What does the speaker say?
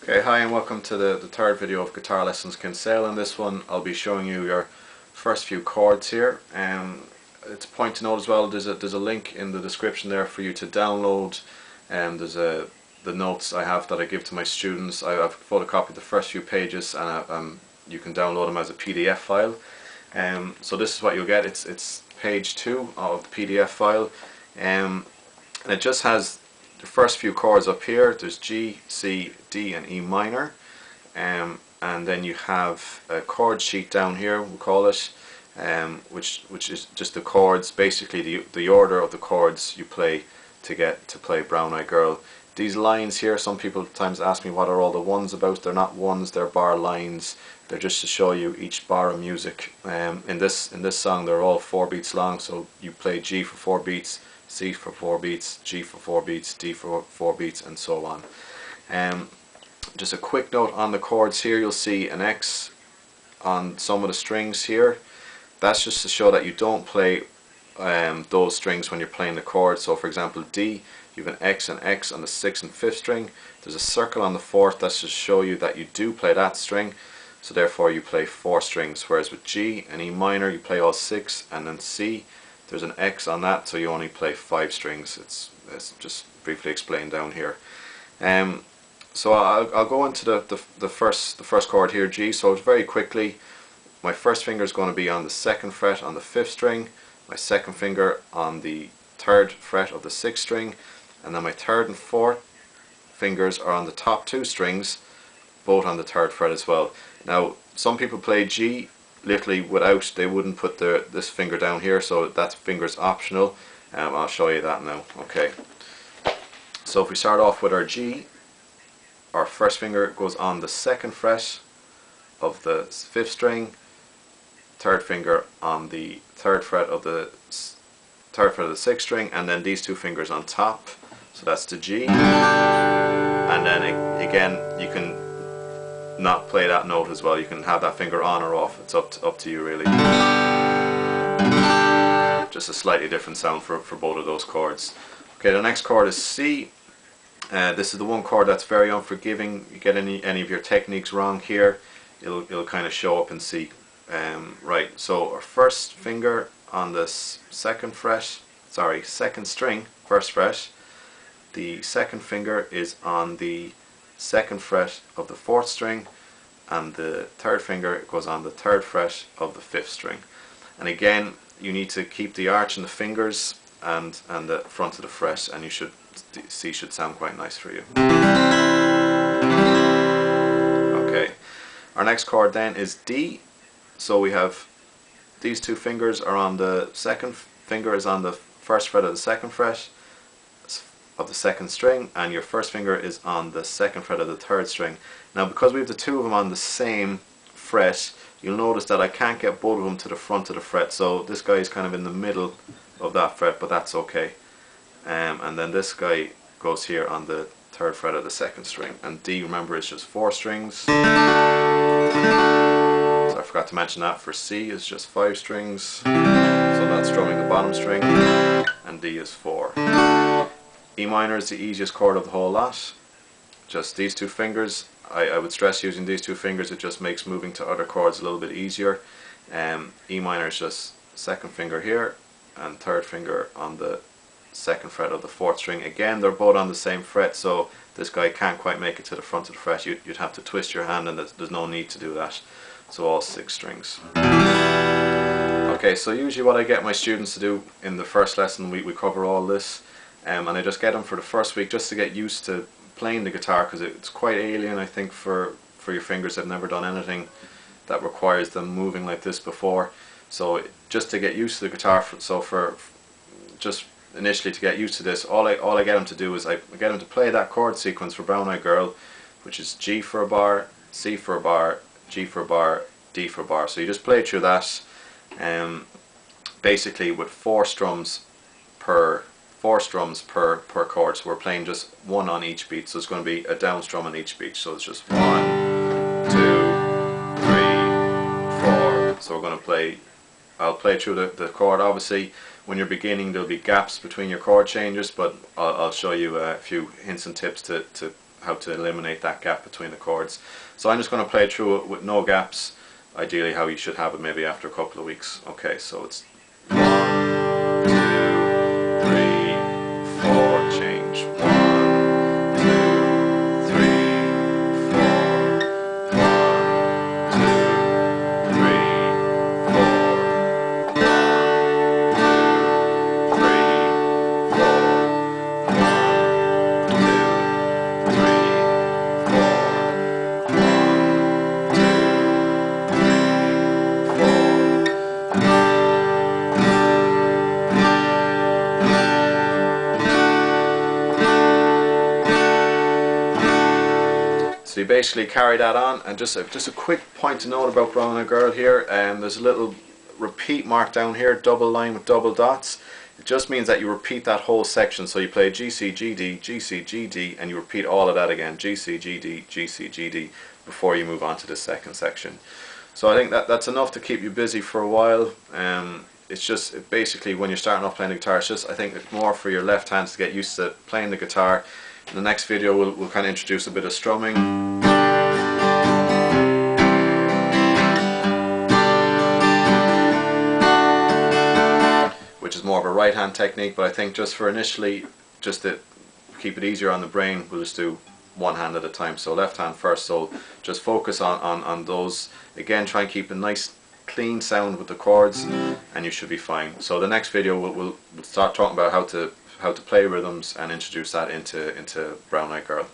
Okay, hi and welcome to the third video of Guitar Lessons Kinsale. In this one I'll be showing you your first few chords here. It's a point to note as well, there's a link in the description there for you to download. There's the notes I have that I give to my students. I've photocopied the first few pages and you can download them as a PDF file. So this is what you'll get. It's page 2 of the PDF file, and it just has the first few chords up here. There's G, C, D and E minor, and then you have a chord sheet down here, we'll call it, which is just the chords, basically the order of the chords you play to get to play Brown Eyed Girl. These lines here, some people at times ask me what are all the ones about. They're not ones, they're bar lines. They're just to show you each bar of music. In this song they're all 4 beats long, so you play G for 4 beats, C for 4 beats, G for 4 beats, D for 4 beats, and so on. Just a quick note on the chords here, you'll see an X on some of the strings here. That's just to show that you don't play those strings when you're playing the chord. So for example, D, you have an X and X on the 6th and 5th string. There's a circle on the 4th, that's just to show you that you do play that string. So therefore you play 4 strings, whereas with G and E minor you play all 6, and then C, there's an X on that, so you only play 5 strings. It's just briefly explained down here. So I'll go into the first chord here, G. So very quickly, my first finger is going to be on the 2nd fret on the 5th string, my second finger on the 3rd fret of the 6th string, and then my 3rd and 4th fingers are on the top 2 strings, both on the 3rd fret as well. Now some people play G literally without, they wouldn't put this finger down here, so that finger's optional. I'll show you that now. Okay, so if we start off with our G, our first finger goes on the 2nd fret of the 5th string, 3rd finger on the 3rd fret of the 6th string, and then these 2 fingers on top, so that's the G. And then again you can not play that note as well. You can have that finger on or off. It's up to you really. Just a slightly different sound for both of those chords. Okay, the next chord is C. This is the one chord that's very unforgiving. You get any of your techniques wrong here, it'll kind of show up in C. Right, so our first finger on the 2nd string, 1st fret. The 2nd finger is on the 2nd fret of the 4th string, and the 3rd finger goes on the 3rd fret of the 5th string. And again, you need to keep the arch in the fingers and the front of the fret, and C should sound quite nice for you. Okay, our next chord then is D. So we have these 2 fingers are on the 2nd finger is on the 1st fret of the 2nd fret of the 2nd string, and your 1st finger is on the 2nd fret of the 3rd string. Now because we have the 2 of them on the same fret, you'll notice that I can't get both of them to the front of the fret, so this guy is kind of in the middle of that fret, but that's okay. And then this guy goes here on the 3rd fret of the 2nd string, and D, remember, is just 4 strings. So I forgot to mention that. For C is just 5 strings, so that's strumming the bottom string, and D is 4. E minor is the easiest chord of the whole lot. Just these 2 fingers. I would stress using these 2 fingers, it just makes moving to other chords a little bit easier. E minor is just 2nd finger here and 3rd finger on the 2nd fret of the 4th string. Again, they're both on the same fret, so this guy can't quite make it to the front of the fret. You'd have to twist your hand, and there's no need to do that. So all 6 strings. Okay, so usually what I get my students to do in the first lesson, we cover all this. And I just get them for the first week just to get used to playing the guitar, because it's quite alien, I think, for your fingers. They've never done anything that requires them moving like this before. So just to get used to the guitar, just initially to get used to this, all I get them to do is I get them to play that chord sequence for Brown Eyed Girl, which is G for a bar, C for a bar, G for a bar, D for a bar. So you just play through that, basically with 4 strums per chord. So we're playing just 1 on each beat, so it's going to be a down strum on each beat. So it's just 1, 2, 3, 4. So we're going to play, I'll play through the chord. Obviously when you're beginning there'll be gaps between your chord changes, but I'll show you a few hints and tips to how to eliminate that gap between the chords. So I'm just going to play through it with no gaps, ideally how you should have it maybe after a couple of weeks. Okay, so it's 1, 2, 3, 4, change 1, 2, 3, 4, 1, 2, 3, 4, 1, 2, 3, 4, 1, 2, 3, 4, 1, 2, 3, 4. So you basically carry that on, and just a quick point to note about Brown Eyed Girl here, there's a little repeat mark down here, double line with double dots. It just means that you repeat that whole section, so you play G, C, G, D, G, C, G, D, and you repeat all of that again, G, C, G, D, G, C, G, D, before you move on to the second section. So I think that's enough to keep you busy for a while. It's just basically when you're starting off playing the guitar, it's just, I think it's more for your left hands to get used to playing the guitar. In the next video we'll kind of introduce a bit of strumming, which is more of a right hand technique, but I think just for initially, just to keep it easier on the brain, we'll just do one hand at a time. So left hand first, so just focus on those. Again, try and keep a nice clean sound with the chords and you should be fine. So the next video we'll start talking about how to play rhythms and introduce that into Brown Eyed Girl.